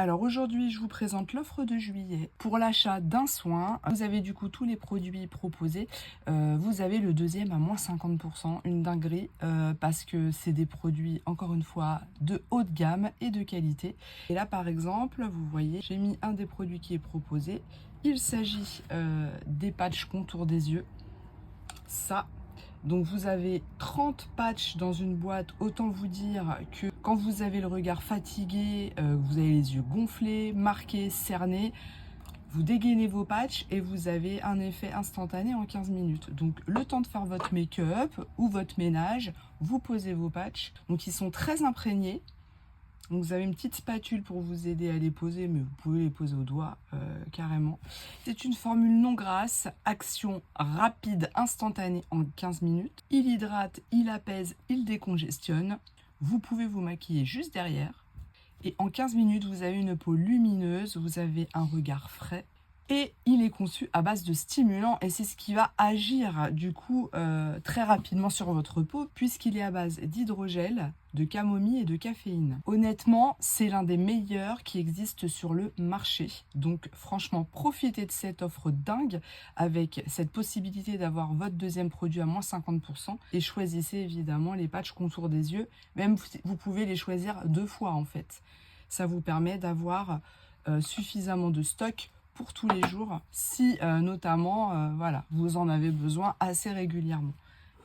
Alors aujourd'hui, je vous présente l'offre de juillet. Pour l'achat d'un soin, vous avez du coup tous les produits proposés. Vous avez le deuxième à moins 50%, une dinguerie, parce que c'est des produits, encore une fois, de haute gamme et de qualité. Et là, par exemple, vous voyez, j'ai mis un des produits qui est proposé. Il s'agit des patchs contour des yeux. Ça. Donc vous avez 30 patchs dans une boîte, autant vous dire que quand vous avez le regard fatigué, vous avez les yeux gonflés, marqués, cernés, vous dégainez vos patchs et vous avez un effet instantané en 15 minutes. Donc le temps de faire votre make-up ou votre ménage, vous posez vos patchs. Donc ils sont très imprégnés. Donc vous avez une petite spatule pour vous aider à les poser, mais vous pouvez les poser au doigt carrément. C'est une formule non grasse, action rapide, instantanée en 15 minutes. Il hydrate, il apaise, il décongestionne. Vous pouvez vous maquiller juste derrière. Et en 15 minutes, vous avez une peau lumineuse, vous avez un regard frais. Et il est conçu à base de stimulants et c'est ce qui va agir du coup très rapidement sur votre peau puisqu'il est à base d'hydrogel, de camomille et de caféine. Honnêtement, c'est l'un des meilleurs qui existent sur le marché. Donc franchement, profitez de cette offre dingue avec cette possibilité d'avoir votre deuxième produit à moins 50% et choisissez évidemment les patchs contour des yeux. Même vous pouvez les choisir 2 fois en fait. Ça vous permet d'avoir suffisamment de stock pour tous les jours, si notamment voilà, vous en avez besoin assez régulièrement.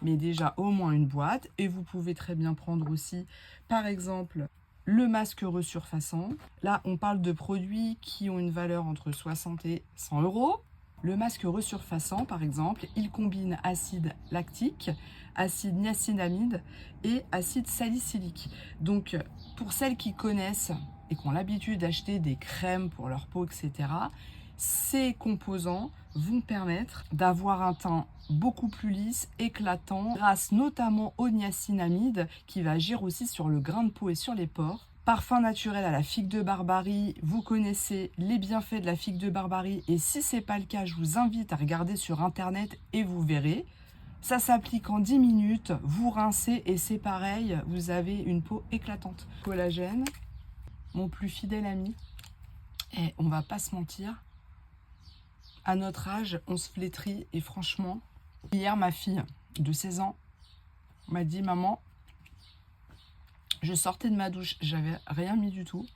Mais déjà au moins une boîte, et vous pouvez très bien prendre aussi par exemple le masque resurfaçant. Là on parle de produits qui ont une valeur entre 60 et 100 euros. Le masque resurfaçant par exemple, il combine acide lactique, acide niacinamide et acide salicylique. Donc pour celles qui connaissent et qui ont l'habitude d'acheter des crèmes pour leur peau, etc., ces composants vont permettre d'avoir un teint beaucoup plus lisse, éclatant, grâce notamment au niacinamide qui va agir aussi sur le grain de peau et sur les pores. Parfum naturel à la figue de Barbarie, vous connaissez les bienfaits de la figue de Barbarie et si ce n'est pas le cas, je vous invite à regarder sur internet et vous verrez. Ça s'applique en 10 minutes, vous rincez et c'est pareil, vous avez une peau éclatante. Collagène, mon plus fidèle ami, et on va pas se mentir, à notre âge, on se flétrit et franchement, hier ma fille de 16 ans m'a dit « Maman, je sortais de ma douche, j'avais rien mis du tout. »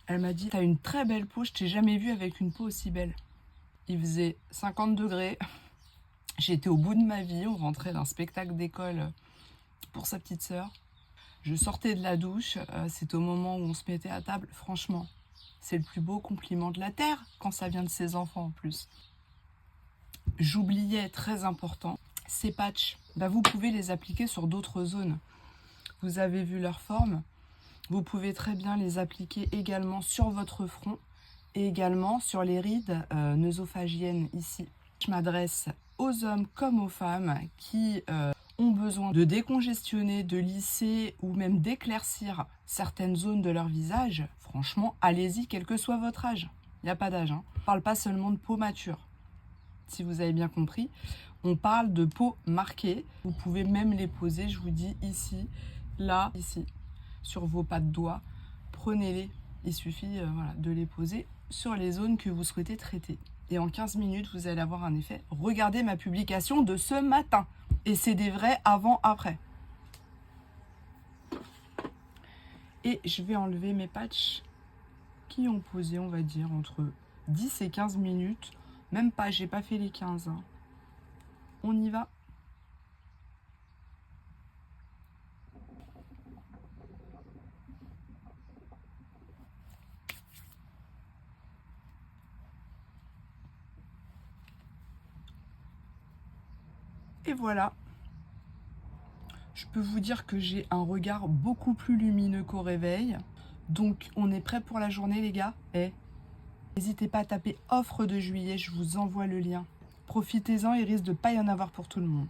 Elle m'a dit « T'as une très belle peau, je t'ai jamais vue avec une peau aussi belle. » Il faisait 50 degrés, j'étais au bout de ma vie, on rentrait d'un spectacle d'école pour sa petite sœur. Je sortais de la douche, c'est au moment où on se mettait à table, franchement. C'est le plus beau compliment de la terre quand ça vient de ses enfants en plus. J'oubliais, très important, ces patchs, vous pouvez les appliquer sur d'autres zones. Vous avez vu leur forme. Vous pouvez très bien les appliquer également sur votre front et également sur les rides nasophagiennes ici. Je m'adresse aux hommes comme aux femmes qui ont besoin de décongestionner, de lisser ou même d'éclaircir certaines zones de leur visage. Franchement, allez-y, quel que soit votre âge. Il n'y a pas d'âge. On ne parle pas seulement de peau mature. Si vous avez bien compris, on parle de peau marquée. Vous pouvez même les poser, je vous dis, ici, là, ici, sur vos pas de doigts. Prenez-les. Il suffit voilà, de les poser sur les zones que vous souhaitez traiter. Et en 15 minutes, vous allez avoir un effet. Regardez ma publication de ce matin. Et c'est des vrais avant-après. Et je vais enlever mes patchs qui ont posé, on va dire, entre 10 et 15 minutes. Même pas, j'ai pas fait les 15. Hein. On y va. Et voilà. Je peux vous dire que j'ai un regard beaucoup plus lumineux qu'au réveil. Donc, on est prêt pour la journée, les gars? N'hésitez pas à taper offre de juillet, je vous envoie le lien. Profitez-en, il risque de ne pas y en avoir pour tout le monde.